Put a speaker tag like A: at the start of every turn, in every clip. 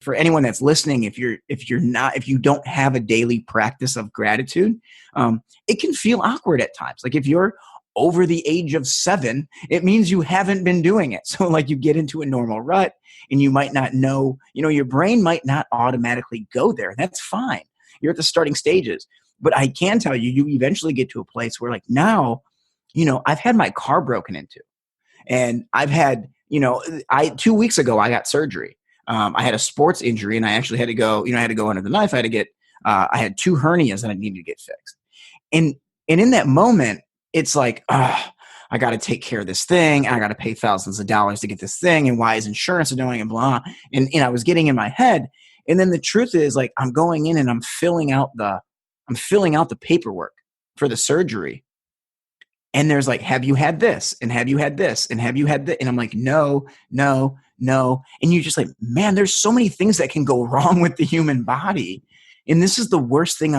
A: for anyone that's listening, if you don't have a daily practice of gratitude, it can feel awkward at times. Like if you're over the age of 7, it means you haven't been doing it. So like you get into a normal rut and you might not know, your brain might not automatically go there. That's fine. You're at the starting stages. But I can tell you, you eventually get to a place where like now, I've had my car broken into, and I've had, 2 weeks ago, I got surgery. I had a sports injury and I actually had to go, I had to go under the knife. I had 2 hernias that I needed to get fixed. And in that moment, it's like, I got to take care of this thing. I got to pay thousands of dollars to get this thing. And why is insurance doing and blah. And I was getting in my head. And then the truth is like, I'm going in and I'm filling out the paperwork for the surgery. And there's like, have you had this? And have you had this? And have you had that? And I'm like, no. And you're just like, man, there's so many things that can go wrong with the human body. And this is the worst thing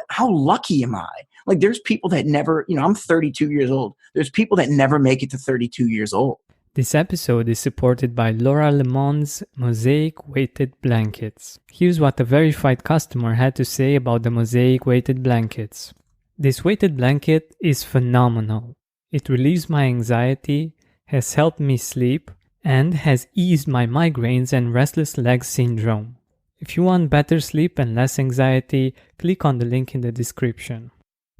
A: how lucky am I? Like there's people that never, I'm 32 years old. There's people that never make it to 32 years old.
B: This episode is supported by Laura Lemon's Mosaic weighted blankets. Here's what a verified customer had to say about the Mosaic weighted blankets. This weighted blanket is phenomenal. It relieves my anxiety, has helped me sleep, and has eased my migraines and restless leg syndrome. If you want better sleep and less anxiety, click on the link in the description.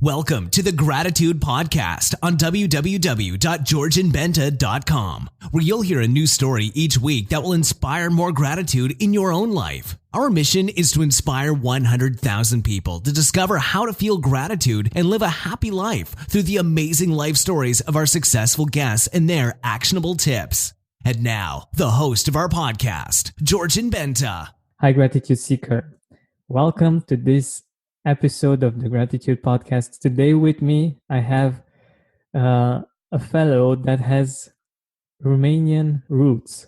C: Welcome to the Gratitude Podcast on www.georgianbenta.com, where you'll hear a new story each week that will inspire more gratitude in your own life. Our mission is to inspire 100,000 people to discover how to feel gratitude and live a happy life through the amazing life stories of our successful guests and their actionable tips. And now, the host of our podcast, Georgian Benta.
B: Hi, Gratitude Seeker. Welcome to this episode of the Gratitude Podcast. Today with me, I have a fellow that has Romanian roots,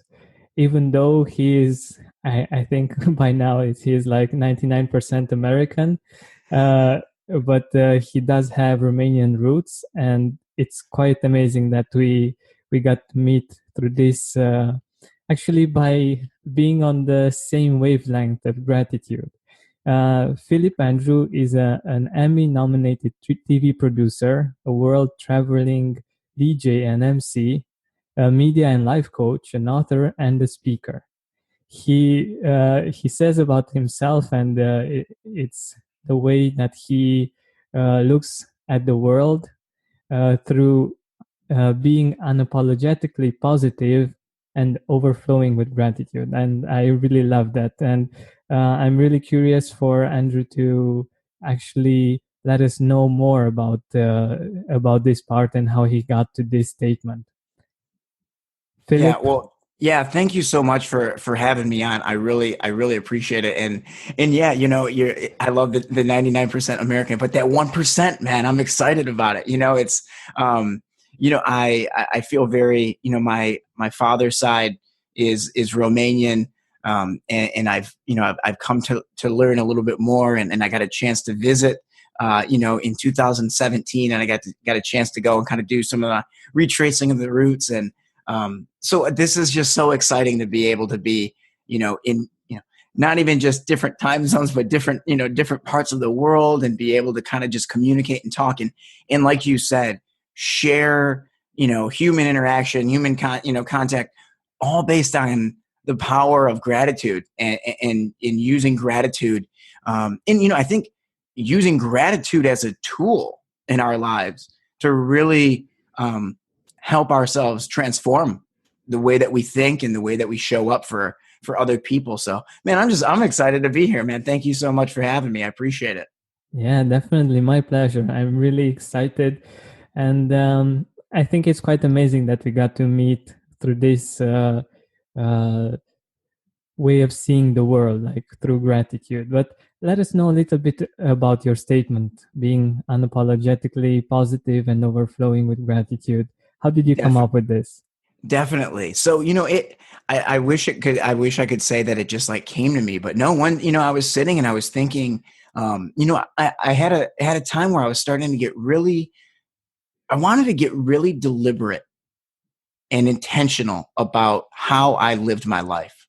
B: even though he is, I think by now he is like 99% American, but he does have Romanian roots, and it's quite amazing that we got to meet through this, actually by being on the same wavelength of gratitude. Phillip Andrew is an Emmy Nominated TV Producer, a world-traveling DJ and MC, a media and life coach, an author, and a speaker. He says about himself, and it's the way that he looks at the world through being unapologetically positive and overflowing with gratitude. And I really love that. And I'm really curious for Andrew to actually let us know more about this part and how he got to this statement. Phillip?
A: Yeah, thank you so much for having me on. I really appreciate it. And yeah, I love the 99% American, but that 1%, man, I'm excited about it. It's I feel very, my father's side is Romanian. And I've come to learn a little bit more, and I got a chance to visit, in 2017, and I got a chance to go and kind of do some of the retracing of the roots. And, so this is just so exciting to be able to be, in, not even just different time zones, but different parts of the world, and be able to kind of just communicate and talk. And like you said, share, human interaction, human contact, all based on the power of gratitude and in using gratitude. I think using gratitude as a tool in our lives to really help ourselves transform the way that we think and the way that we show up for other people. So, man, I'm excited to be here, man. Thank you so much for having me. I appreciate it.
B: Yeah, definitely. My pleasure. I'm really excited. And I think it's quite amazing that we got to meet through this way of seeing the world, like through gratitude. But let us know a little bit about your statement, being unapologetically positive and overflowing with gratitude. How did you come up with this?
A: Definitely. So, I wish I could say that it just like came to me, but no one, I was sitting and I was thinking, I had a time where I was starting to I wanted to get really deliberate and intentional about how I lived my life.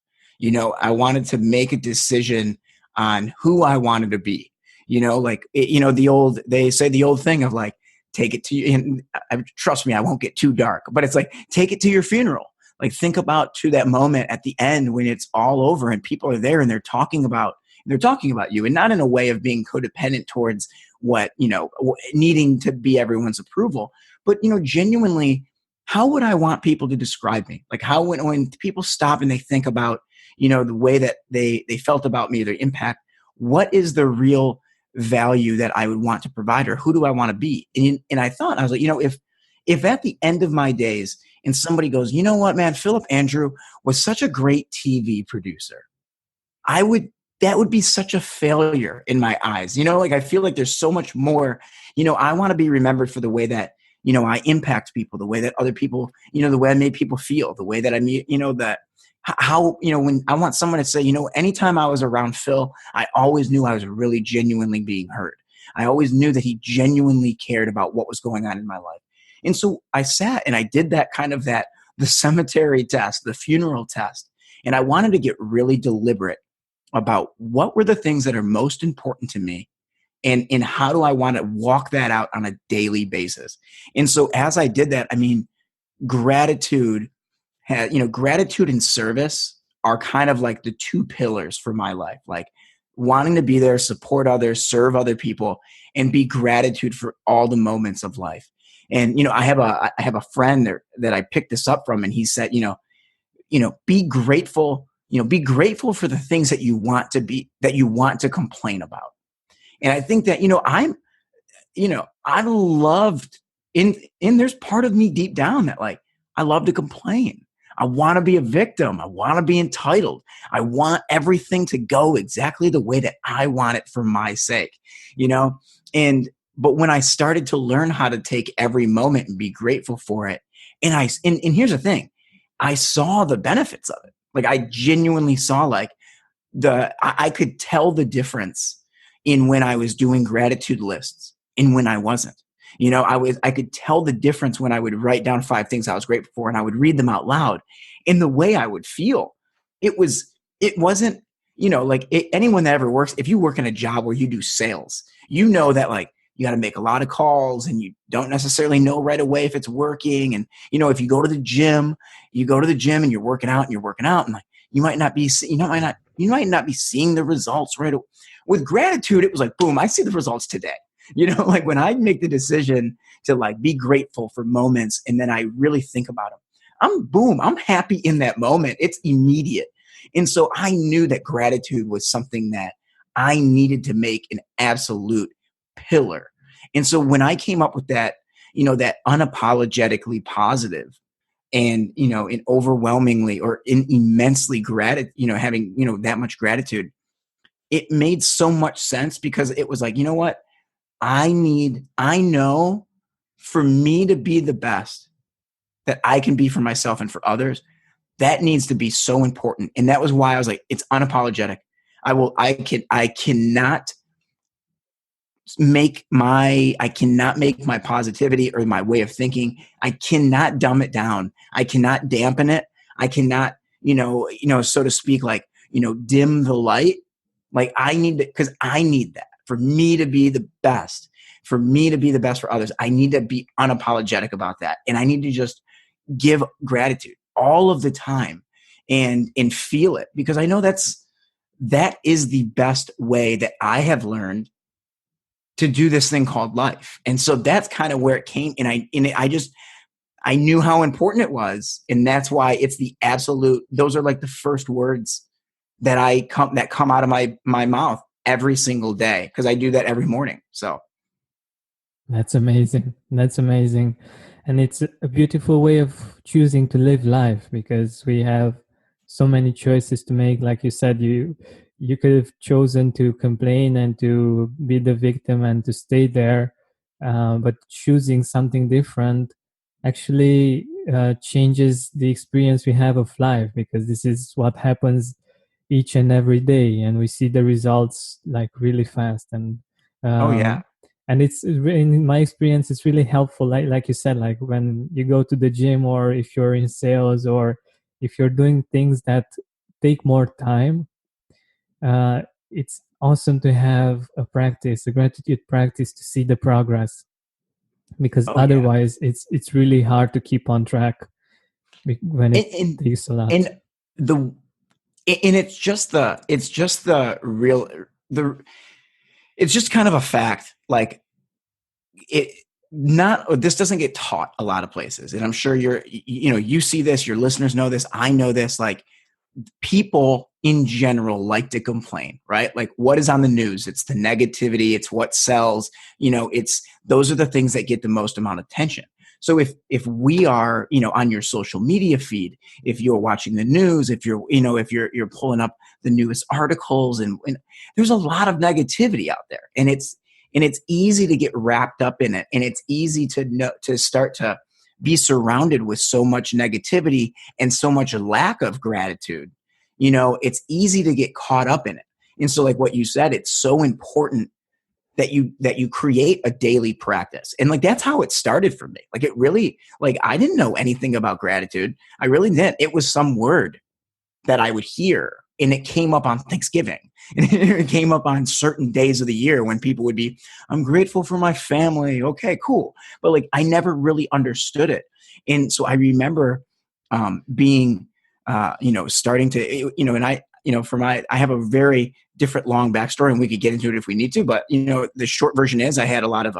A: I wanted to make a decision on who I wanted to be. They say the old thing of like, take it to you. And trust me, I won't get too dark, but it's like, take it to your funeral. Like, think about to that moment at the end when it's all over and people are there and they're talking about you, and not in a way of being codependent towards needing to be everyone's approval, but, genuinely, how would I want people to describe me? Like, how, when people stop and they think about, the way that they felt about me, their impact, what is the real value that I would want to provide, or who do I want to be? And I was like, if at the end of my days and somebody goes, you know what, man, Phillip Andrew was such a great TV producer, that would be such a failure in my eyes. Like, I feel like there's so much more. I want to be remembered for the way that, I impact people, the way that other people, the way I made people feel, the way that I meet, when I want someone to say, anytime I was around Phil, I always knew I was really genuinely being heard. I always knew that he genuinely cared about what was going on in my life. And so I sat and I did the cemetery test, the funeral test. And I wanted to get really deliberate about what were the things that are most important to me, and how do I want to walk that out on a daily basis. And so as I did that, gratitude and service are kind of like the two pillars for my life, like wanting to be there, support others, serve other people, and be gratitude for all the moments of life. And, I have a friend there that I picked this up from, and he said, be grateful. Be grateful for the things that you want to complain about. And I think that, I've loved there's part of me deep down that, like, I love to complain. I want to be a victim. I want to be entitled. I want everything to go exactly the way that I want it for my sake, but when I started to learn how to take every moment and be grateful for it, and here's the thing, I saw the benefits of it. Like, I genuinely saw, like, I could tell the difference in when I was doing gratitude lists and when I wasn't. I could tell the difference when I would write down 5 things I was grateful for and I would read them out loud. In the way I would feel, it wasn't, anyone that ever works, if you work in a job where you do sales, that, like, you got to make a lot of calls and you don't necessarily know right away if it's working. And, if you go to the gym and you're working out and, like, you might not be seeing the results right away. With gratitude, it was like, boom, I see the results today. Like, when I make the decision to, like, be grateful for moments and then I really think about them, I'm happy in that moment. It's immediate. And so I knew that gratitude was something that I needed to make an absolute pillar. And so when I came up with that, that unapologetically positive and, in overwhelmingly or in immensely having, that much gratitude, it made so much sense, because it was like, you know what? I know for me to be the best that I can be for myself and for others, that needs to be so important. And that was why I was like, it's unapologetic. I cannot make my positivity or my way of thinking, I cannot dumb it down. I cannot dampen it. I cannot, so to speak, like, dim the light. Like, I need to, because I need that for me to be the best, for others. I need to be unapologetic about that. And I need to just give gratitude all of the time and feel it, because I know that is the best way that I have learned to do this thing called life. And so that's kind of where it came. And I knew how important it was. And that's why it's the absolute, those are like the first words that come out of my mouth every single day, because I do that every morning. So
B: that's amazing. And it's a beautiful way of choosing to live life, because we have so many choices to make. Like you said, you could have chosen to complain and to be the victim and to stay there, but choosing something different actually changes the experience we have of life, because this is what happens each and every day, and we see the results like really fast. And
A: oh yeah,
B: and it's in my experience, it's really helpful, like you said, like when you go to the gym, or if you're in sales, or if you're doing things that take more time, it's awesome to have a gratitude practice, to see the progress, because
A: Oh yeah.
B: otherwise it's really hard to keep on track when it takes a lot.
A: And the and it's just the real the it's just kind of a fact. Like it not this doesn't get taught a lot of places, and I'm sure you see this, your listeners know this, I know this. Like, people in general like to complain, right? Like, what is on the news? It's the negativity, it's what sells, those are the things that get the most amount of attention. So if we are, on your social media feed, if you're watching the news, if you're pulling up the newest articles, and there's a lot of negativity out there, and it's easy to get wrapped up in it, and it's easy to start to be surrounded with so much negativity and so much lack of gratitude. It's easy to get caught up in it. And so, like what you said, it's so important that you create a daily practice. And like, that's how it started for me. Like, it really, like, I didn't know anything about gratitude. I really didn't. It was some word that I would hear, and it came up on Thanksgiving, and it came up on certain days of the year when people would be, I'm grateful for my family. Okay, cool. But like, I never really understood it. And so I remember being, starting to, and I have a very different long backstory, and we could get into it if we need to, but the short version is, I had a lot of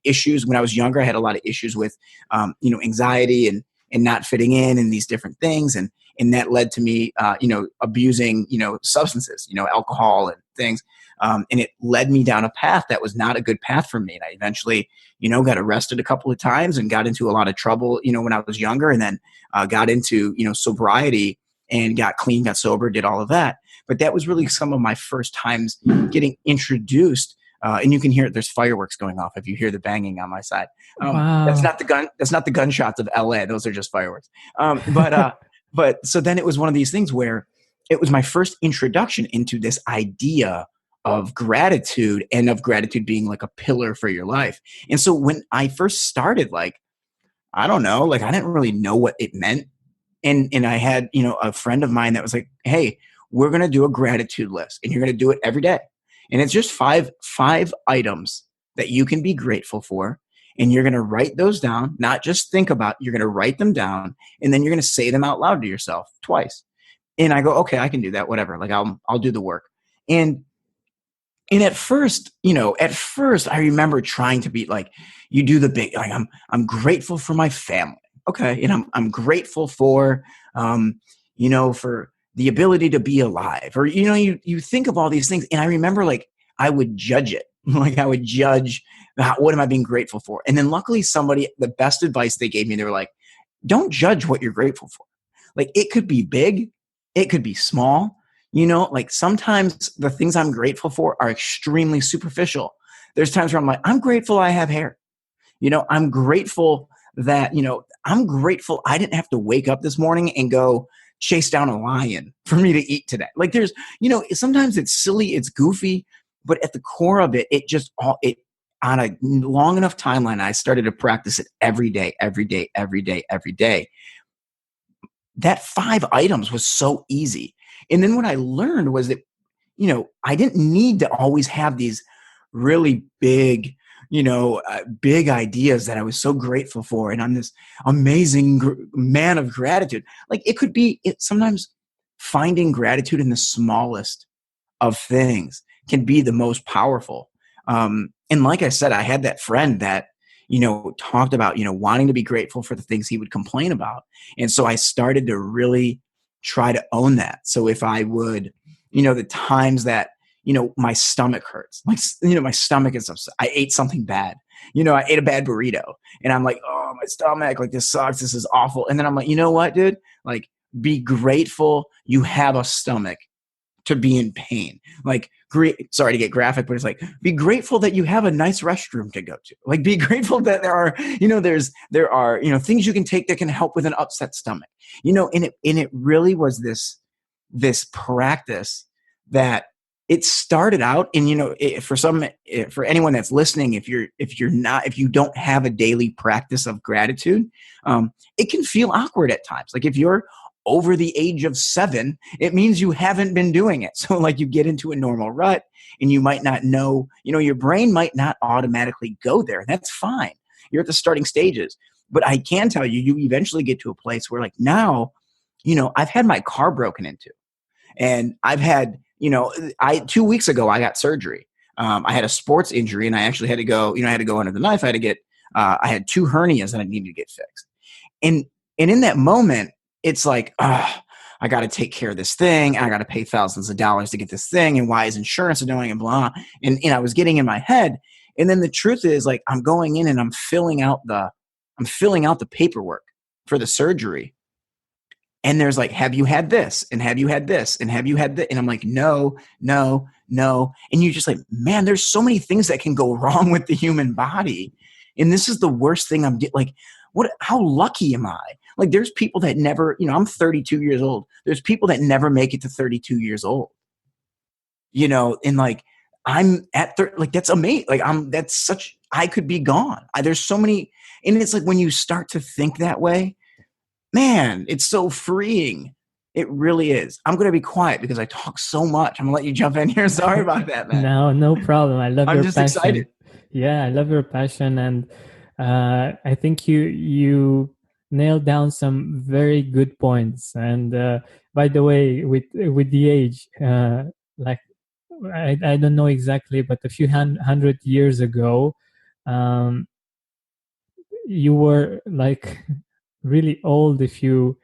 A: issues when I was younger. I had a lot of issues with, anxiety and not fitting in, and these different things. And that led to me, abusing, substances, alcohol and things. And it led me down a path that was not a good path for me. And I eventually, got arrested a couple of times and got into a lot of trouble, when I was younger, and then got into, sobriety and got clean, got sober, did all of that. But that was really some of my first times getting introduced. And you can hear it. There's fireworks going off if you hear the banging on my side.
B: Wow.
A: That's not the gunshots of LA. Those are just fireworks. But so then it was one of these things where it was my first introduction into this idea of gratitude, and of gratitude being like a pillar for your life. And so when I first started, like, I don't know, like, I didn't really know what it meant. And I had, a friend of mine that was like, hey, we're going to do a gratitude list, and you're going to do it every day. And it's just five items that you can be grateful for. And you're going to write those down, not just think about, you're going to write them down, and then you're going to say them out loud to yourself twice. And I go, okay, I can do that. Whatever. Like, I'll do the work. And at first, I remember trying to be like, you do the big, like, I'm grateful for my family. Okay. And I'm grateful for, for the ability to be alive, or, you think of all these things. And I remember, like, I would judge it. Like, I would judge, what am I being grateful for? And then luckily the best advice they gave me, they were like, don't judge what you're grateful for. Like, it could be big, it could be small, like, sometimes the things I'm grateful for are extremely superficial. There's times where I'm like, I'm grateful I have hair. I'm grateful that, I'm grateful I didn't have to wake up this morning and go chase down a lion for me to eat today. Like, there's, sometimes it's silly, it's goofy, but at the core of it, on a long enough timeline, I started to practice it every day. That 5 items was so easy. And then what I learned was that, I didn't need to always have these really big, big ideas that I was so grateful for, and I'm this amazing man of gratitude. Like, it could be, sometimes finding gratitude in the smallest of things can be the most powerful. And like I said, I had that friend that, talked about, wanting to be grateful for the things he would complain about. And so I started to really try to own that. So if I would, the times that, my stomach hurts, like, my stomach is upset, I ate something bad, I ate a bad burrito, and I'm like, oh, my stomach, like, this sucks, this is awful. And then I'm like, you know what, dude, like, be grateful you have a stomach to be in pain. Like, sorry to get graphic, but it's like, be grateful that you have a nice restroom to go to. Like, be grateful that there are, there are, things you can take that can help with an upset stomach, and it really was this practice that it started out. And, for anyone that's listening, if you don't have a daily practice of gratitude, it can feel awkward at times. Like, if you're over the age of 7, it means you haven't been doing it. So like you get into a normal rut and you might not know, your brain might not automatically go there. That's fine. You're at the starting stages. But I can tell you, you eventually get to a place where like now, I've had my car broken into, and I've had, 2 weeks ago, I got surgery. I had a sports injury and I actually had to go, I had to go under the knife. I had 2 hernias that I needed to get fixed. And in that moment, it's like, I got to take care of this thing. I got to pay thousands of dollars to get this thing. And why is insurance doing and blah. And I was getting in my head. And then the truth is like, I'm going in and I'm filling out the paperwork for the surgery. And there's like, have you had this? And have you had this? And have you had that? And I'm like, no. And you're just like, man, there's so many things that can go wrong with the human body. And this is the worst thing how lucky am I? Like there's people that never, I'm 32 years old. There's people that never make it to 32 years old, and like, I'm at 30, like, that's amazing. Like I could be gone. There's so many, and it's like, when you start to think that way, man, it's so freeing. It really is. I'm going to be quiet because I talk so much. I'm going to let you jump in here. Sorry about that, man.
B: No problem. I love your passion.
A: I'm just excited.
B: Yeah, I love your passion. And I think you nailed down some very good points. And by the way, with the age, like I don't know exactly, but a few hundred years ago, you were like really old if you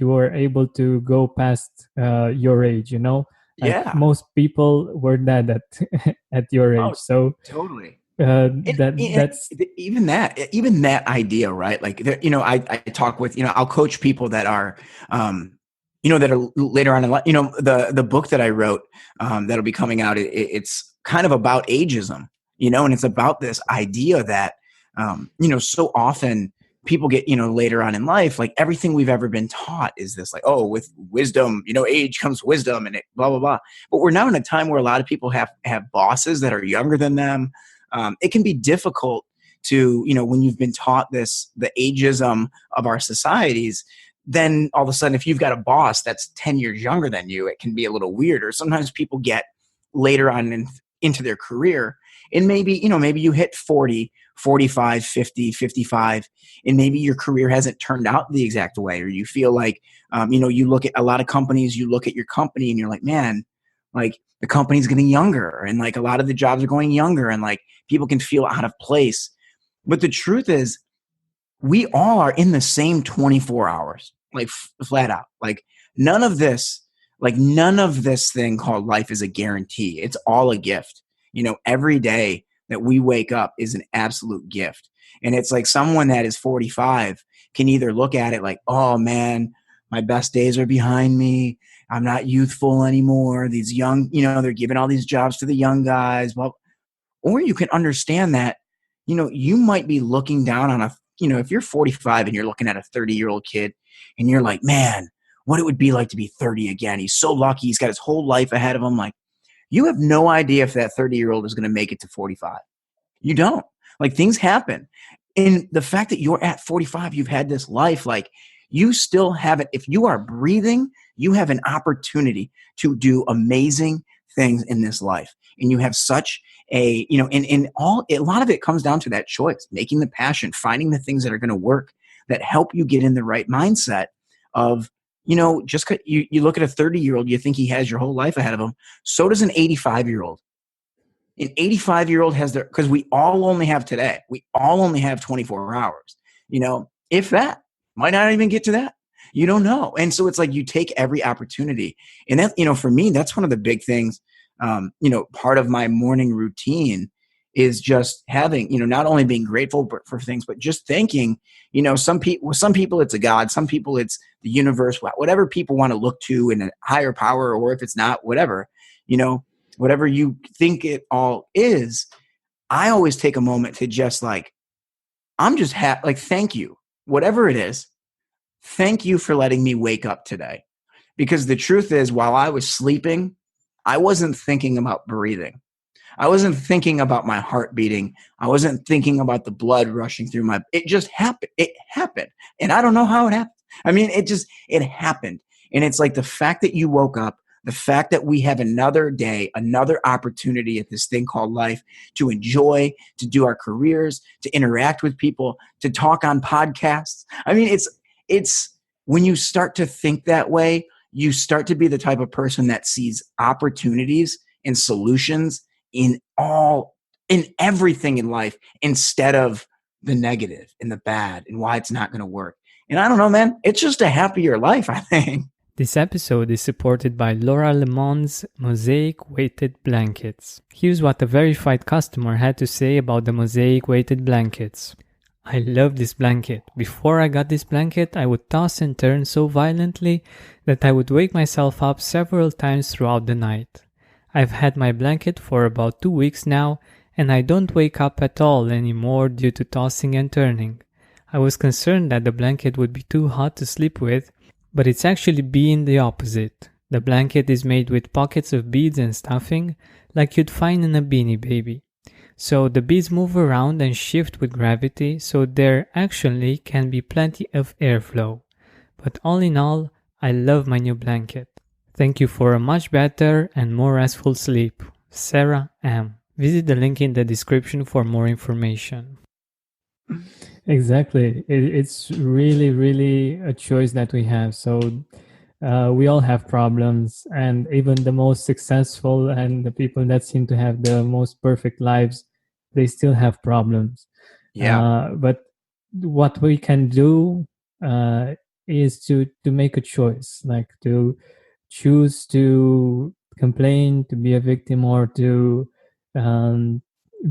B: were able to go past your age, like
A: yeah,
B: most people were dead at your age. So
A: totally.
B: That's
A: even that idea, right? Like, I talk with, I'll coach people that are, that are later on in life. The book that I wrote that'll be coming out, it's kind of about ageism, and it's about this idea that, so often people get, later on in life, like everything we've ever been taught is this, like, oh, with wisdom, age comes wisdom, and it blah, blah, blah. But we're now in a time where a lot of people have bosses that are younger than them. It can be difficult to, when you've been taught the ageism of our societies, then all of a sudden, if you've got a boss that's 10 years younger than you, it can be a little weird. Or sometimes people get later on into their career, and maybe you hit 40, 45, 50, 55, and maybe your career hasn't turned out the exact way, or you feel like, you look at a lot of companies, you look at your company and you're like, man, like the company's getting younger, and like a lot of the jobs are going younger, and like people can feel out of place. But the truth is, we all are in the same 24 hours, like flat out. Like none of this thing called life is a guarantee. It's all a gift. Every day that we wake up is an absolute gift. And it's like someone that is 45 can either look at it like, oh man, my best days are behind me. I'm not youthful anymore. These young, they're giving all these jobs to the young guys. Well, or you can understand that, you might be looking down on if you're 45 and you're looking at a 30-year-old kid and you're like, man, what it would be like to be 30 again. He's so lucky. He's got his whole life ahead of him. Like, you have no idea if that 30-year-old is going to make it to 45. You don't. Like, things happen. And the fact that you're at 45, you've had this life, like, you still have it. If you are breathing, you have an opportunity to do amazing things in this life. And you have such a, a lot of it comes down to that choice, making the passion, finding the things that are going to work, that help you get in the right mindset of, just you look at a 30-year-old, you think he has your whole life ahead of him. So does an 85-year-old. An 85-year-old has because we all only have today. We all only have 24 hours, if that. Might not even get to that. You don't know. And so it's like you take every opportunity. And that, for me, that's one of the big things, part of my morning routine is just having, not only being grateful for things, but just thanking, some people it's a God, some people it's the universe, whatever people want to look to in a higher power, or if it's not, whatever, whatever you think it all is. I always take a moment to just like, I'm just thank you, whatever it is. Thank you for letting me wake up today. Because the truth is, while I was sleeping, I wasn't thinking about breathing. I wasn't thinking about my heart beating. I wasn't thinking about the blood rushing through it just happened. It happened. And I don't know how it happened. I mean, it happened. And it's like the fact that you woke up, the fact that we have another day, another opportunity at this thing called life to enjoy, to do our careers, to interact with people, to talk on podcasts. I mean, it's when you start to think that way, you start to be the type of person that sees opportunities and solutions in everything in life instead of the negative and the bad and why it's not going to work. And I don't know, man, it's just a happier life, I think.
B: This episode is supported by Laura Lemon's Mosaic weighted blankets. Here's what a verified customer had to say about the Mosaic weighted blankets. I love this blanket. Before I got this blanket, I would toss and turn so violently that I would wake myself up several times throughout the night. I've had my blanket for about 2 weeks now, and I don't wake up at all anymore due to tossing and turning. I was concerned that the blanket would be too hot to sleep with, but it's actually been the opposite. The blanket is made with pockets of beads and stuffing, like you'd find in a Beanie Baby. So the beads move around and shift with gravity, so there actually can be plenty of airflow. But all in all, I love my new blanket. Thank you for a much better and more restful sleep. Sarah M. Visit the link in the description for more information. Exactly. It's really, really a choice that we have. So we all have problems, and even the most successful and the people that seem to have the most perfect lives, they still have problems.
A: Yeah.
B: But what we can do is to make a choice, like to choose to complain, to be a victim, or to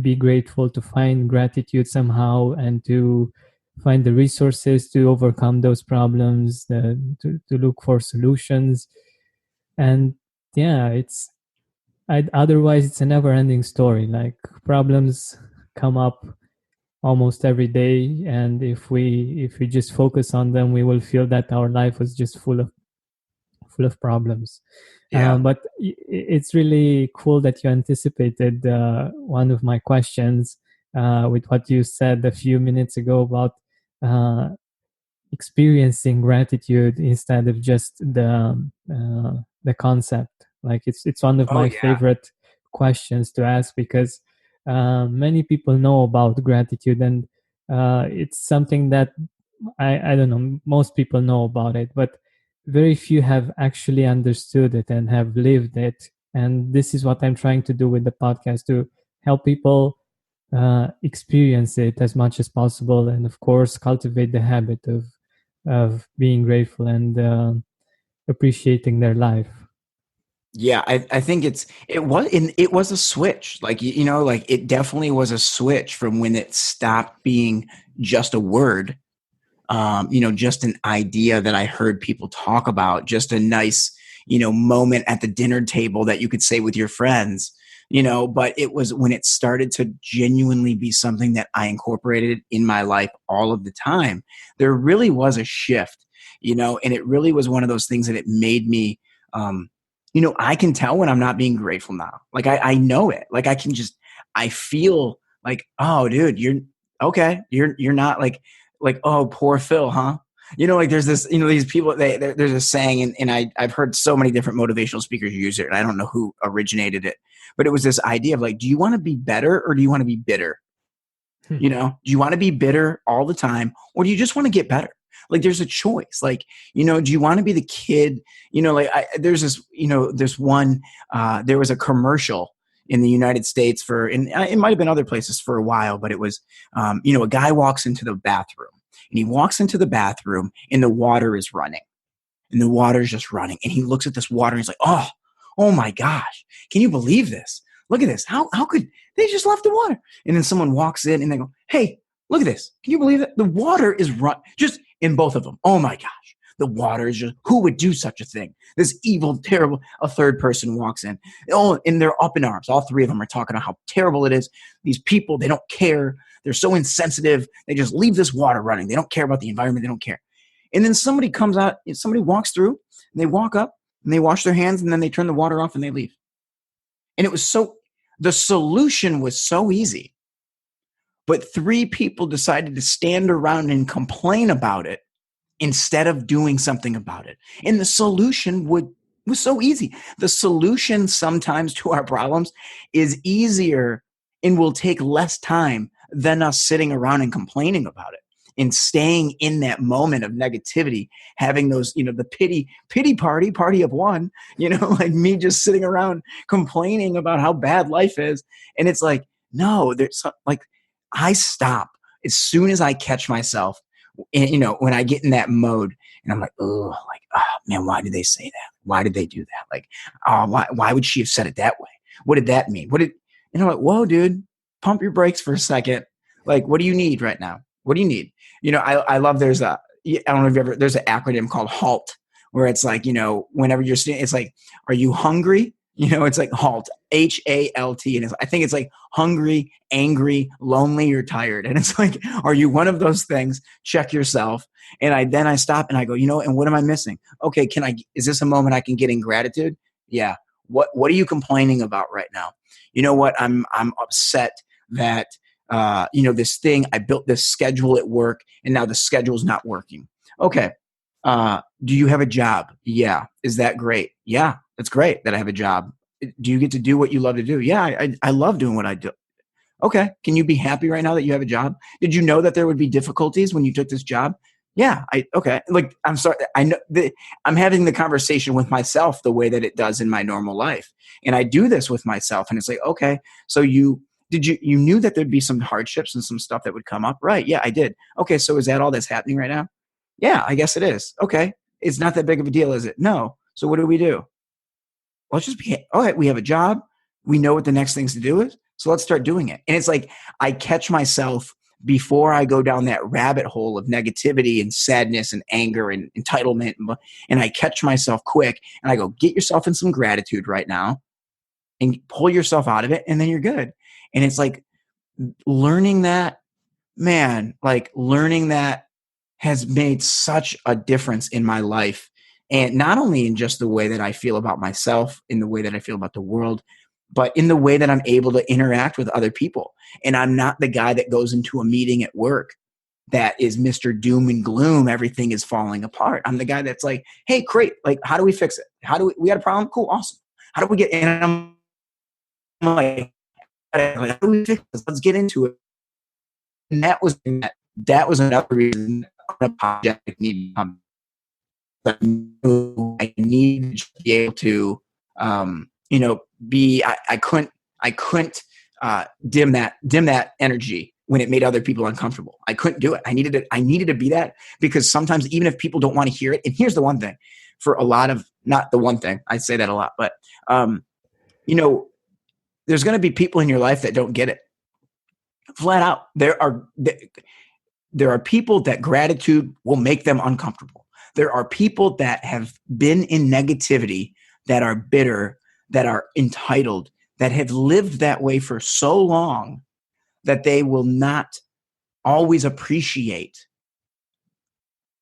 B: be grateful, to find gratitude somehow, and to find the resources to overcome those problems, to look for solutions. And yeah, otherwise it's a never-ending story. Like, problems come up almost every day, and if we just focus on them, we will feel that our life was just full of problems.
A: Yeah.
B: But it's really cool that you anticipated one of my questions with what you said a few minutes ago about experiencing gratitude instead of just the concept. Like, it's one of
A: Oh,
B: my
A: yeah.
B: favorite questions to ask, because many people know about gratitude, and it's something that I don't know, most people know about it, but very few have actually understood it and have lived it. And this is what I'm trying to do with the podcast, to help people experience it as much as possible, and of course cultivate the habit of being grateful and appreciating their life.
A: Yeah, I think it was a switch. Like, you know, like it definitely was a switch from when it stopped being just a word, you know, just an idea that I heard people talk about, just a nice, you know, moment at the dinner table that you could say with your friends, you know, but it was when it started to genuinely be something that I incorporated in my life all of the time. There really was a shift, you know, and it really was one of those things that it made me, you know, I can tell when I'm not being grateful now. Like, I know it. Like, I feel like, oh, dude, you're okay. You're not like, oh, poor Phil, huh? You know, like there's this, you know, these people, there's a saying, and I've heard so many different motivational speakers use it, and I don't know who originated it, but it was this idea of like, do you want to be better or do you want to be bitter? You know, do you want to be bitter all the time, or do you just want to get better? Like, there's a choice. Like, you know, do you want to be the kid? You know, like there's this, you know, there's one, there was a commercial in the United States and it might've been other places for a while, but it was, you know, a guy walks into the bathroom, and he walks into the bathroom and the water is running, and the water is just running. And he looks at this water and he's like, oh my gosh, can you believe this? Look at this. How could they just left the water? And then someone walks in and they go, hey, look at this. Can you believe it? The water is just in both of them. Oh my gosh. The water is just, who would do such a thing? This evil, terrible, a third person walks in. Oh, and they're up in arms. All three of them are talking about how terrible it is. These people, they don't care. They're so insensitive. They just leave this water running. They don't care about the environment. They don't care. And then somebody comes out, somebody walks through, and they walk up and they wash their hands, and then they turn the water off and they leave. And the solution was so easy, but three people decided to stand around and complain about it instead of doing something about it. And the solution was so easy. The solution sometimes to our problems is easier and will take less time than us sitting around and complaining about it and staying in that moment of negativity, having those, the pity party of one, like me just sitting around complaining about how bad life is. And it's like, no, I stop as soon as I catch myself, and, when I get in that mode and I'm like, oh, man, why did they say that? Why did they do that? Like, oh, why would she have said it that way? What did that mean? And I'm like, whoa, dude, pump your brakes for a second. Like, what do you need right now? What do you need? I love, there's there's an acronym called HALT, where it's like, whenever you're sitting, it's like, are you hungry? It's like HALT, HALT. And I think it's like hungry, angry, lonely, or tired. And it's like, are you one of those things? Check yourself. And I stop and I go, and what am I missing? Okay. Is this a moment I can get in gratitude? Yeah. What are you complaining about right now? You know what? I'm upset that, this thing, I built this schedule at work and now the schedule's not working. Okay. Do you have a job? Yeah. Is that great? Yeah. That's great that I have a job. Do you get to do what you love to do? Yeah. I love doing what I do. Okay. Can you be happy right now that you have a job? Did you know that there would be difficulties when you took this job? Yeah. Okay. Like, I'm sorry. I know I'm having the conversation with myself the way that it does in my normal life. And I do this with myself. And it's like, okay, so you knew that there'd be some hardships and some stuff that would come up, right? Yeah, I did. Okay. So is that all that's happening right now? Yeah, I guess it is. Okay. It's not that big of a deal, is it? No. So what do? Let's just be, okay, we have a job. We know what the next things to do is. So let's start doing it. And it's like, I catch myself before I go down that rabbit hole of negativity and sadness and anger and entitlement. And I catch myself quick and I go, get yourself in some gratitude right now and pull yourself out of it. And then you're good. And it's like learning that has made such a difference in my life. And not only in just the way that I feel about myself, in the way that I feel about the world, but in the way that I'm able to interact with other people. And I'm not the guy that goes into a meeting at work that is Mr. Doom and Gloom. Everything is falling apart. I'm the guy that's like, hey, great. Like, how do we fix it? We got a problem? Cool. Awesome. How do we get in? And I'm like, how do we fix this? Let's get into it. And that was another reason Unapologetic needed to come. I needed to be able to, I couldn't dim that energy when it made other people uncomfortable. I couldn't do it. I needed to be that, because sometimes even if people don't want to hear it, and here's the one thing for a lot of, not the one thing, I say that a lot, but, there's going to be people in your life that don't get it. Flat out. There are people that gratitude will make them uncomfortable. There are people that have been in negativity, that are bitter, that are entitled, that have lived that way for so long that they will not always appreciate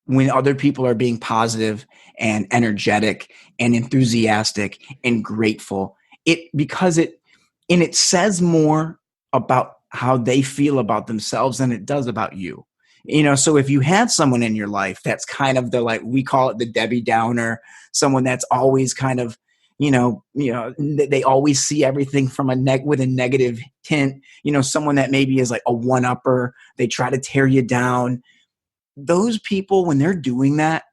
A: when other people are being positive and energetic and enthusiastic and grateful. It says more about how they feel about themselves than it does about you. So if you had someone in your life that's kind of we call it the Debbie Downer, someone that's always kind of, they always see everything from with a negative tint, someone that maybe is like a one-upper, they try to tear you down. Those people, when they're doing that,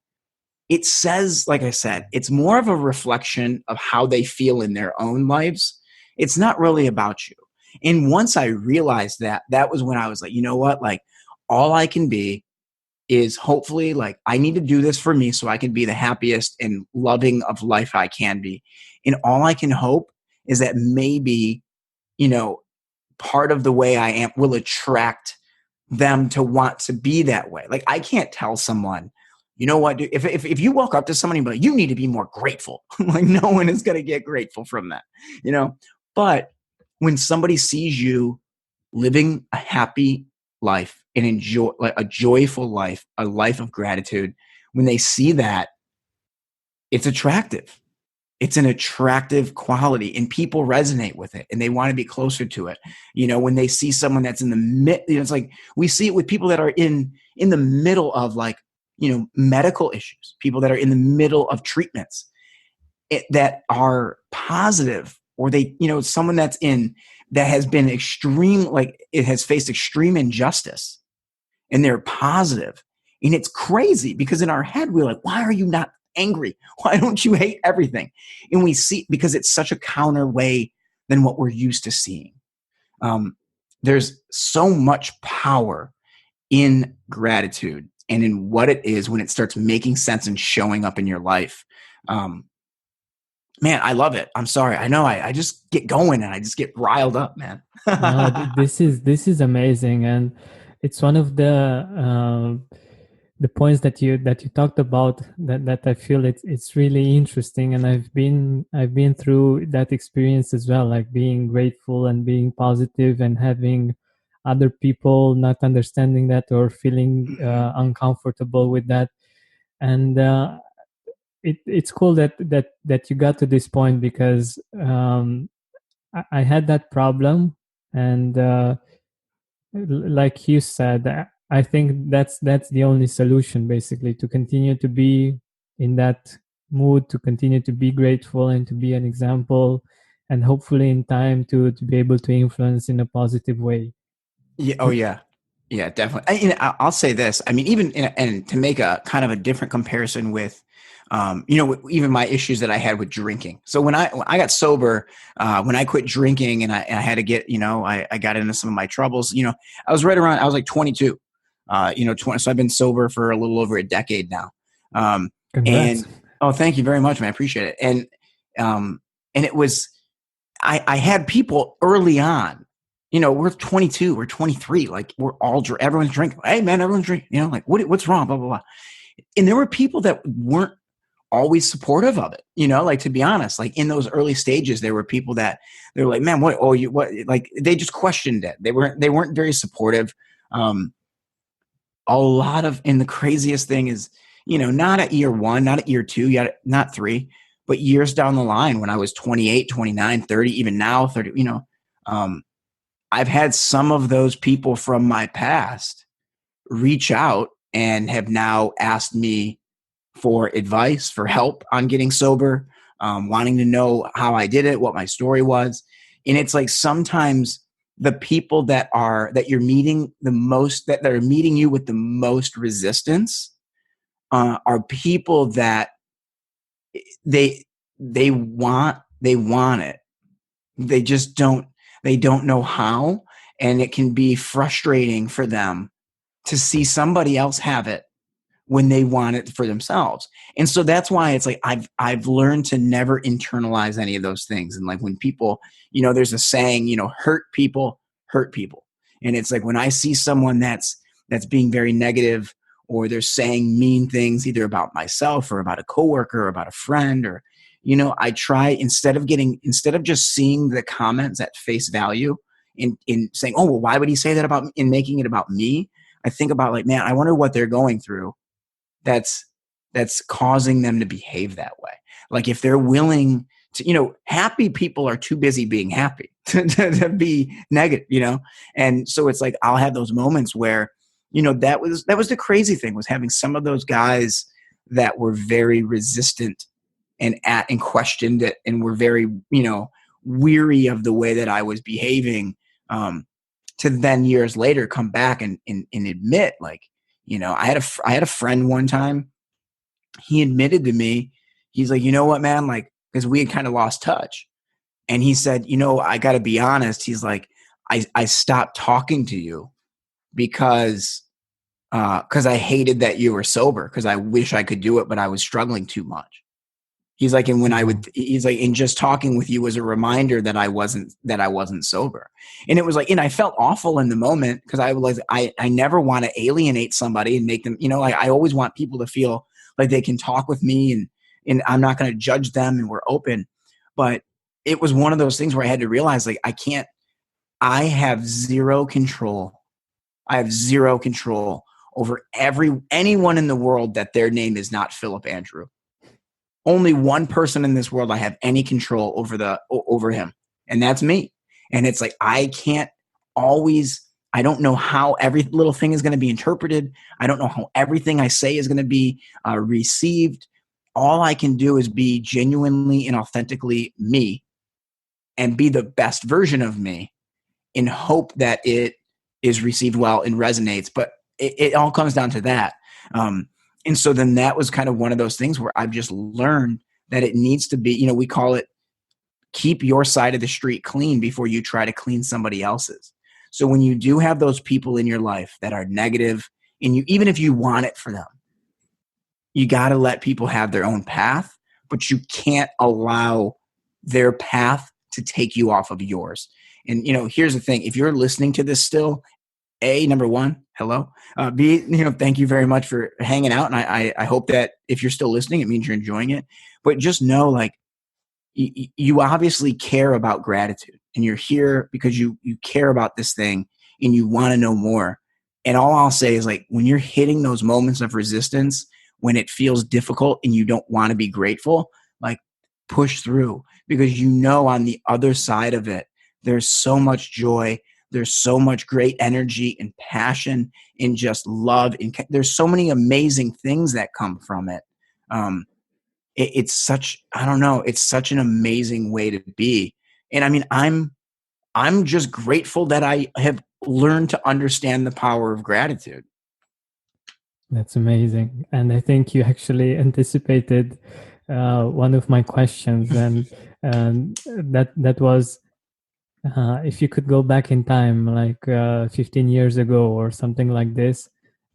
A: it says, like I said, it's more of a reflection of how they feel in their own lives. It's not really about you. And once I realized that was when I was like, you know what? Like, all I can be is hopefully, like, I need to do this for me so I can be the happiest and loving of life I can be. And all I can hope is that maybe, part of the way I am will attract them to want to be that way. Like, I can't tell someone, you know what, dude, if you walk up to somebody and be like, you need to be more grateful, like, no one is going to get grateful from that, But when somebody sees you living a happy life and enjoy, like, a joyful life, a life of gratitude, when they see that, it's attractive. It's an attractive quality, and people resonate with it and they want to be closer to it. When they see someone that's in the mid, it's like we see it with people that are in the middle of, like, medical issues, people that are in the middle of treatments that are positive, or someone that has been extreme, like it has faced extreme injustice, and they're positive. And it's crazy because in our head, we're like, why are you not angry? Why don't you hate everything? And we see, because it's such a counter way than what we're used to seeing. There's so much power in gratitude and in what it is when it starts making sense and showing up in your life. Man, I love it. I'm sorry. I know I just get going and I just get riled up, man.
B: No, this is amazing, and it's one of the points that you talked about that I feel it's really interesting, and I've been through that experience as well, like being grateful and being positive and having other people not understanding that or feeling uncomfortable with that, and it's cool that you got to this point, because I had that problem, and like you said, I think that's the only solution, basically, to continue to be in that mood, to continue to be grateful and to be an example, and hopefully in time to be able to influence in a positive way.
A: Yeah. Oh yeah. Yeah, definitely. I'll say this. I mean, even and to make a kind of a different comparison with, even my issues that I had with drinking. So when I got sober, when I quit drinking and I had to get, I got into some of my troubles. I was like 22. 20. So I've been sober for a little over a decade now.
B: Congrats.
A: And oh, thank you very much, man. I appreciate it. And it was, I had people early on. We're 22, we're 23, like everyone's drinking. Hey man, everyone's drinking, like what's wrong, blah, blah, blah. And there were people that weren't always supportive of it. Like, to be honest, like in those early stages, there were people that they were like, man, what, like they just questioned it. They weren't very supportive. And the craziest thing is, not at year one, not at year two, yet not three, but years down the line when I was 28, 29, 30, even now 30, I've had some of those people from my past reach out and have now asked me for advice, for help on getting sober, wanting to know how I did it, what my story was. And it's like sometimes the people that you're meeting the most, that are meeting you with the most resistance, are people that they want it. They just don't know how. And it can be frustrating for them to see somebody else have it when they want it for themselves. And so that's why it's like, I've learned to never internalize any of those things. And like when people, there's a saying, hurt people. And it's like, when I see someone that's being very negative, or they're saying mean things either about myself or about a coworker or about a friend, or, I try, instead of just seeing the comments at face value in saying, oh, well, why would he say that about me, and making it about me? I think about like, man, I wonder what they're going through that's causing them to behave that way. Like if they're willing to, happy people are too busy being happy to be negative, and so it's like, I'll have those moments where, that was the crazy thing, was having some of those guys that were very resistant and questioned it, and were very, weary of the way that I was behaving, to then years later come back and admit, like, I had a friend one time, he admitted to me, he's like, you know what, man, like, because we had kind of lost touch. And he said, I got to be honest. He's like, I stopped talking to you because I hated that you were sober, because I wish I could do it, but I was struggling too much. He's like, and he's like, and just talking with you was a reminder that I wasn't sober. And it was like, and I felt awful in the moment, because I never want to alienate somebody and make them, like, I always want people to feel like they can talk with me, and I'm not going to judge them, and we're open. But it was one of those things where I had to realize, like, I have zero control. I have zero control over anyone in the world that their name is not Phillip Andrew. Only one person in this world I have any control over him, and that's me. And it's like, I I don't know how every little thing is going to be interpreted. I don't know how everything I say is going to be received. All I can do is be genuinely and authentically me and be the best version of me in hope that it is received well and resonates. But it all comes down to that. And so then that was kind of one of those things where I've just learned that it needs to be, we call it keep your side of the street clean before you try to clean somebody else's. So when you do have those people in your life that are negative, and even if you want it for them, you got to let people have their own path, but you can't allow their path to take you off of yours. And, here's the thing. If you're listening to this still, number one, hello. B, thank you very much for hanging out. And I hope that if you're still listening, it means you're enjoying it. But just know, like, you obviously care about gratitude, and you're here because you care about this thing and you want to know more. And all I'll say is, like, when you're hitting those moments of resistance, when it feels difficult and you don't want to be grateful, like, push through, because on the other side of it, there's so much joy. There's so much great energy and passion and just love. And there's so many amazing things that come from it. It's such an amazing way to be. And I mean, I'm just grateful that I have learned to understand the power of gratitude.
B: That's amazing. And I think you actually anticipated one of my questions, and that was, if you could go back in time, like 15 years ago or something like this,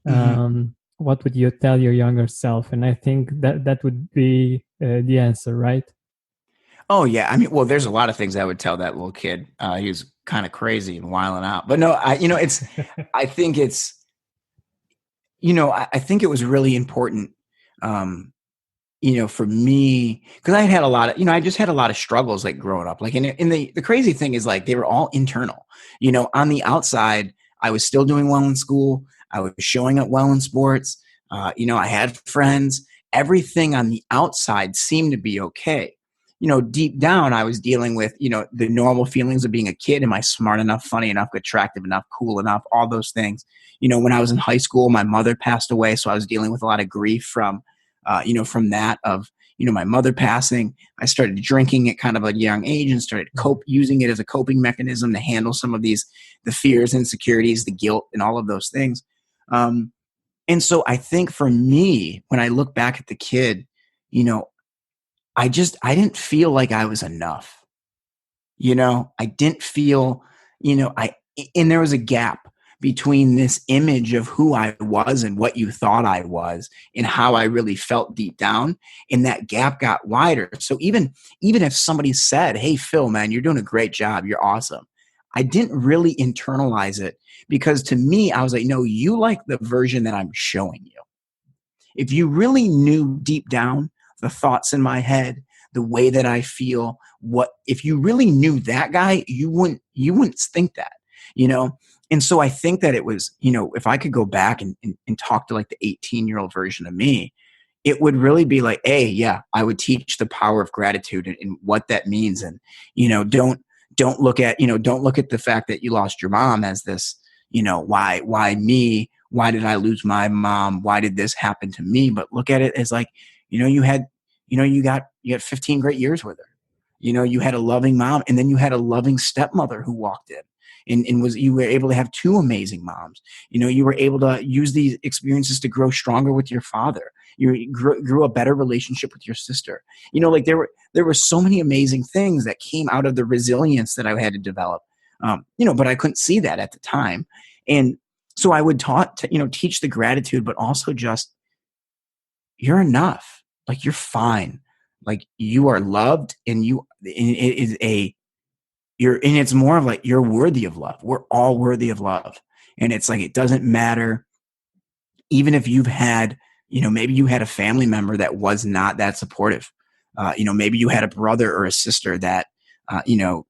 B: what would you tell your younger self? And I think that would be the answer, right?
A: Oh, yeah. I mean, well, there's a lot of things I would tell that little kid. He was kind of crazy and wilding out. But no, I think it was really important, for me, because I had a lot of, I just had a lot of struggles, like, growing up. Like, the crazy thing is, like, they were all internal. On the outside, I was still doing well in school. I was showing up well in sports. I had friends. Everything on the outside seemed to be okay. Deep down, I was dealing with, the normal feelings of being a kid. Am I smart enough, funny enough, attractive enough, cool enough, all those things. When I was in high school, my mother passed away. So I was dealing with a lot of grief from that of, my mother passing. I started drinking at kind of a young age and started using it as a coping mechanism to handle some of the fears, insecurities, the guilt, and all of those things. And so I think for me, when I look back at the kid, I didn't feel like I was enough. I didn't feel, and there was a gap between this image of who I was and what you thought I was and how I really felt deep down. And that gap got wider. So even if somebody said, "Hey, Phil, man, you're doing a great job. You're awesome," I didn't really internalize it, because to me, I was like, no, you like the version that I'm showing you. If you really knew deep down the thoughts in my head, the way that I feel, if you really knew that guy, you wouldn't think that, And so I think that it was, if I could go back and talk to, like, the 18-year-old version of me, it would really be like, hey, yeah, I would teach the power of gratitude and what that means. And, don't look at the fact that you lost your mom as this, why me? Why did I lose my mom? Why did this happen to me? But look at it as, like, you got 15 great years with her. You had a loving mom, and then you had a loving stepmother who walked in. And you were able to have two amazing moms. You were able to use these experiences to grow stronger with your father. You grew a better relationship with your sister. Like, there were so many amazing things that came out of the resilience that I had to develop. But I couldn't see that at the time. And so I would teach the gratitude, but also just, you're enough. Like, you're fine. Like, you are loved, and it's more of like, you're worthy of love. We're all worthy of love. And it's like, it doesn't matter. Even if you've had, maybe you had a family member that was not that supportive. Maybe you had a brother or a sister that,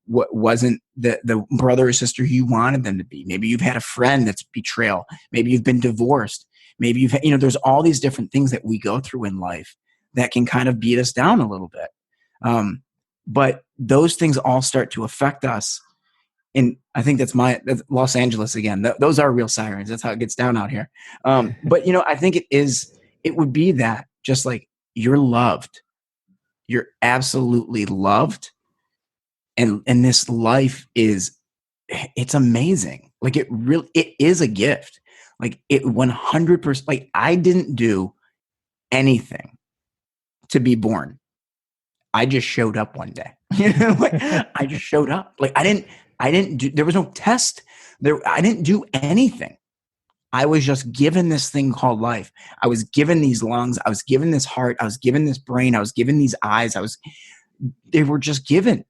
A: wasn't the brother or sister you wanted them to be. Maybe you've had a friend that's betrayal. Maybe you've been divorced. Maybe you've had, there's all these different things that we go through in life that can kind of beat us down a little bit. But those things all start to affect us and I think that's Los Angeles again. Those are real sirens. That's how it gets down out here. But I think it would be that, just like, you're loved, you're absolutely loved. And this life it's amazing. Like, it is a gift. Like, it 100%, like, I didn't do anything to be born. I just showed up one day. I just showed up. Like, there was no test there. I didn't do anything. I was just given this thing called life. I was given these lungs. I was given this heart. I was given this brain. I was given these eyes. They were just given.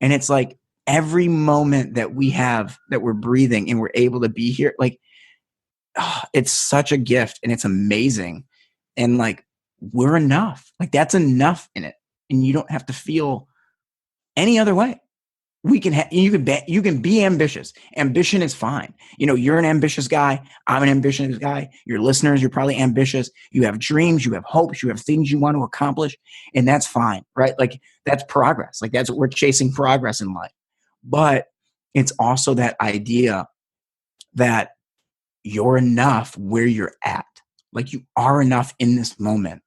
A: And it's like, every moment that we have, that we're breathing and we're able to be here, like, it's such a gift, and it's amazing. And like, we're enough. Like, that's enough in it. And you don't have to feel any other way. You can be ambitious. Ambition is fine. You're an ambitious guy. I'm an ambitious guy. Your listeners, you're probably ambitious. You have dreams, you have hopes, you have things you want to accomplish, and that's fine, right? Like, that's progress. Like, that's what we're chasing, progress in life. But it's also that idea that you're enough where you're at. Like, you are enough in this moment,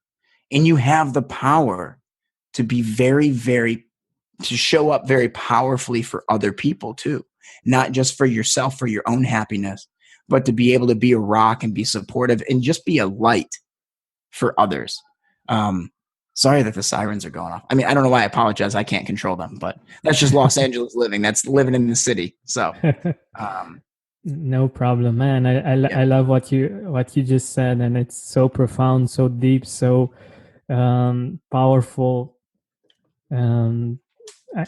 A: and you have the power to be to show up very powerfully for other people too, not just for yourself, for your own happiness, but to be able to be a rock and be supportive and just be a light for others. Sorry that the sirens are going off. I mean, I don't know why I apologize. I can't control them, but that's just Los Angeles living. That's living in the city. So,
B: no problem, man. I love what you just said, and it's so profound, so deep, so powerful.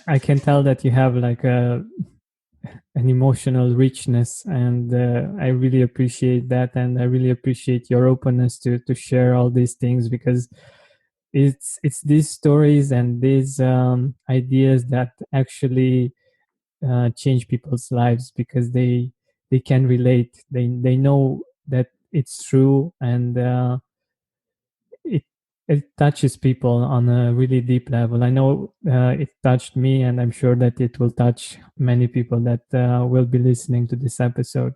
B: I can tell that you have like an emotional richness, and I really appreciate that, and I really appreciate your openness to share all these things, because it's these stories and these ideas that actually change people's lives, because they can relate. They know that it's true, and it touches people on a really deep level. I know it touched me, and I'm sure that it will touch many people that will be listening to this episode.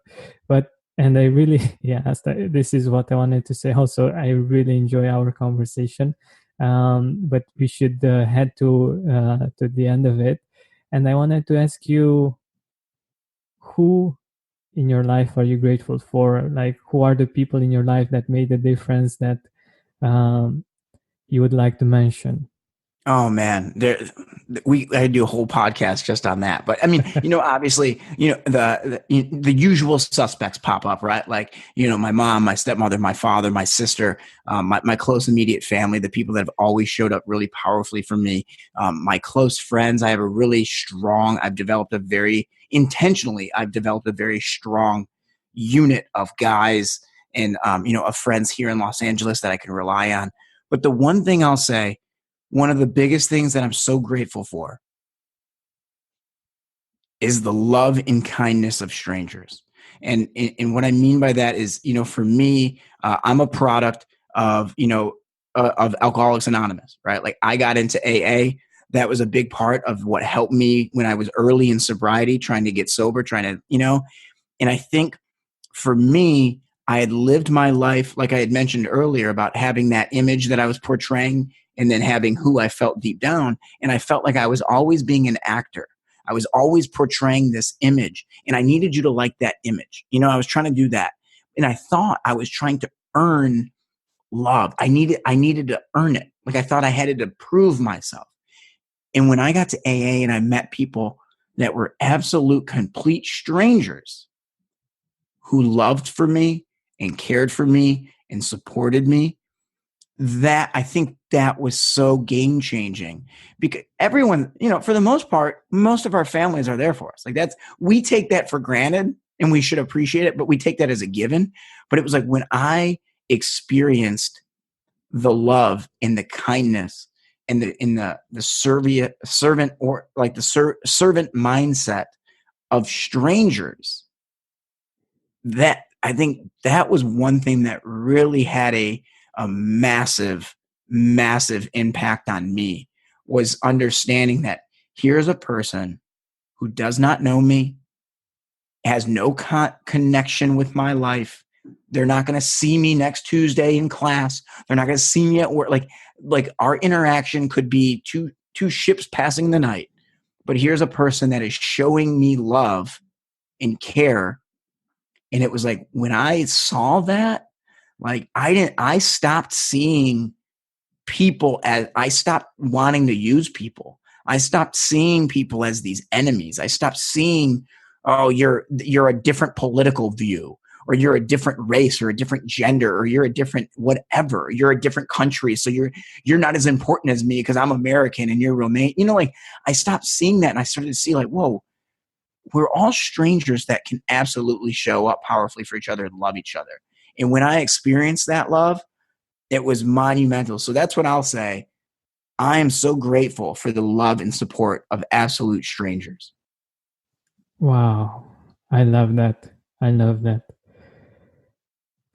B: And I really, this is what I wanted to say. Also, I really enjoy our conversation, but we should head to the end of it. And I wanted to ask you, who in your life are you grateful for? Like, who are the people in your life that made a difference, that you would like to mention?
A: Oh man, I do a whole podcast just on that. But I mean, obviously, the usual suspects pop up, right? Like, my mom, my stepmother, my father, my sister, my close immediate family, the people that have always showed up really powerfully for me. My close friends, I've developed a very strong unit of guys and, of friends here in Los Angeles that I can rely on. But the one thing I'll say, one of the biggest things that I'm so grateful for is the love and kindness of strangers. And what I mean by that is, for me, I'm a product of Alcoholics Anonymous, right? Like, I got into AA. That was a big part of what helped me when I was early in sobriety, trying to get sober, and I think for me, I had lived my life, like I had mentioned earlier, about having that image that I was portraying and then having who I felt deep down. And I felt like I was always being an actor. I was always portraying this image, and I needed you to like that image. I was trying to do that. And I thought I was trying to earn love. I needed to earn it. Like, I thought I had to prove myself. And when I got to AA and I met people that were absolute complete strangers who loved for me and cared for me and supported me, that I think that was so game changing, because everyone, for the most part, most of our families are there for us. Like, we take that for granted, and we should appreciate it, but we take that as a given. But it was like, when I experienced the love and the kindness and the servant mindset of strangers, that I think that was one thing that really had a massive, massive impact on me, was understanding that here's a person who does not know me, has no connection with my life. They're not going to see me next Tuesday in class. They're not going to see me at work. Like our interaction could be two ships passing the night. But here's a person that is showing me love and care. And it was like, when I saw that, like I stopped seeing people I stopped wanting to use people. I stopped seeing people as these enemies. I stopped seeing, oh, you're a different political view, or you're a different race, or a different gender, or you're a different whatever. You're a different country, so you're not as important as me because I'm American and you're Romanian. You know, like I stopped seeing that, and I started to see like, whoa, we're all strangers that can absolutely show up powerfully for each other and love each other. And when I experienced that love, it was monumental. So that's what I'll say. I am so grateful for the love and support of absolute strangers.
B: Wow. I love that. I love that.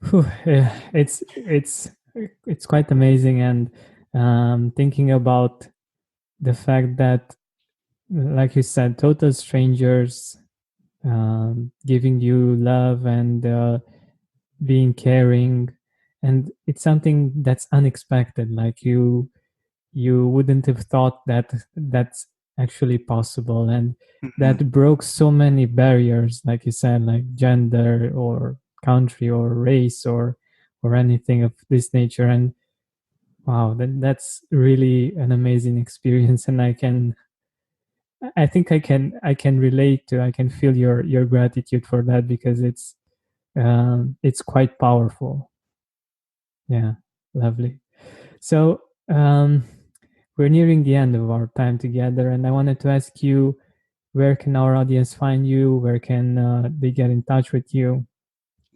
B: Whew, yeah, it's quite amazing. And thinking about the fact that, like you said, total strangers giving you love and being caring, and it's something that's unexpected. Like you wouldn't have thought that that's actually possible, and that broke so many barriers, like you said, like gender or country or race or anything of this nature. And wow, that's really an amazing experience. And I think I can relate to, I can feel your gratitude for that, because it's quite powerful. Yeah, lovely. So we're nearing the end of our time together, and I wanted to ask you, where can our audience find you? Where can they get in touch with you?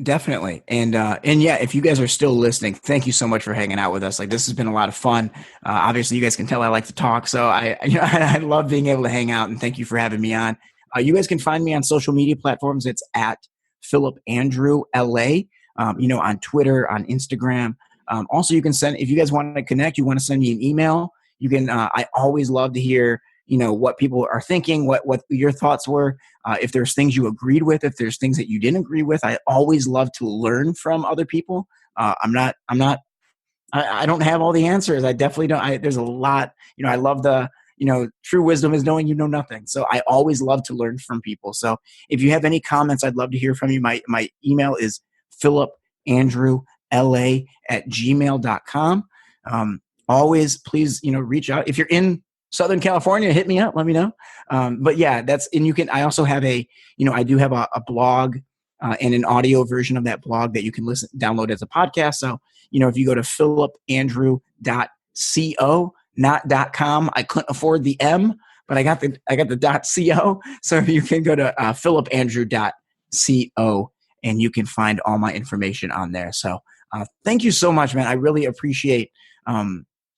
A: Definitely. And yeah, if you guys are still listening, thank you so much for hanging out with us. Like, this has been a lot of fun. Obviously you guys can tell I like to talk. So I love being able to hang out, and thank you for having me on. You guys can find me on social media platforms. It's at Phillip Andrew LA, on Twitter, on Instagram. Also you can send, if you guys want to connect, you want to send me an email, you can, I always love to hear, what people are thinking, what your thoughts were. If there's things you agreed with, if there's things that you didn't agree with, I always love to learn from other people. I don't have all the answers. I definitely don't. There's a lot, I love true wisdom is knowing you know nothing. So I always love to learn from people. So if you have any comments, I'd love to hear from you. My email is philipandrewla@gmail.com. Always please, reach out. If you're in Southern California, hit me up, let me know. But yeah, I also have I do have a blog and an audio version of that blog that you can download as a podcast. So, if you go to philipandrew.co, not .com, I couldn't afford the M, but I got the .co. So you can go to philipandrew.co and you can find all my information on there. So thank you so much, man. I really appreciate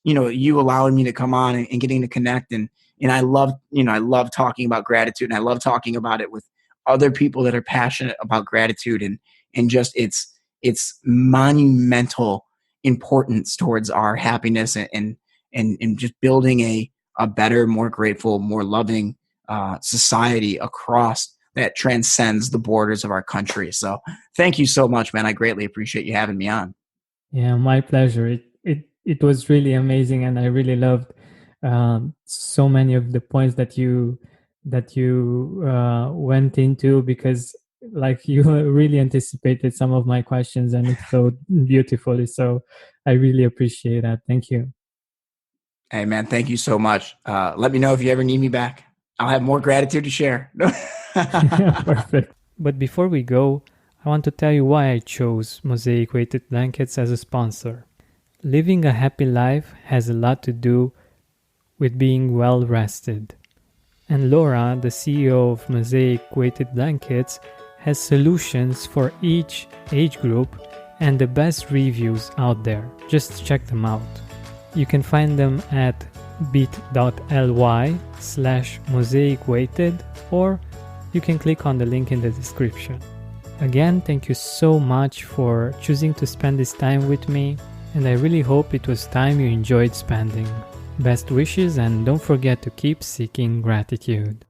A: you allowing me to come on and getting to connect. And I love talking about gratitude, and I love talking about it with other people that are passionate about gratitude and just its monumental importance towards our happiness and just building a better, more grateful, more loving society across that transcends the borders of our country. So thank you so much, man. I greatly appreciate you having me on.
B: Yeah, my pleasure. It was really amazing, and I really loved so many of the points that you went into, because like you really anticipated some of my questions, and it flowed beautifully. So I really appreciate that. Thank you.
A: Hey man, thank you so much. Let me know if you ever need me back. I'll have more gratitude to share.
B: Perfect. But before we go, I want to tell you why I chose Mosaic Weighted Blankets as a sponsor. Living a happy life has a lot to do with being well rested. And Laura, the CEO of Mosaic Weighted Blankets, has solutions for each age group and the best reviews out there. Just check them out. You can find them at bit.ly/mosaicweighted, or you can click on the link in the description. Again, thank you so much for choosing to spend this time with me, and I really hope it was time you enjoyed spending. Best wishes, and don't forget to keep seeking gratitude.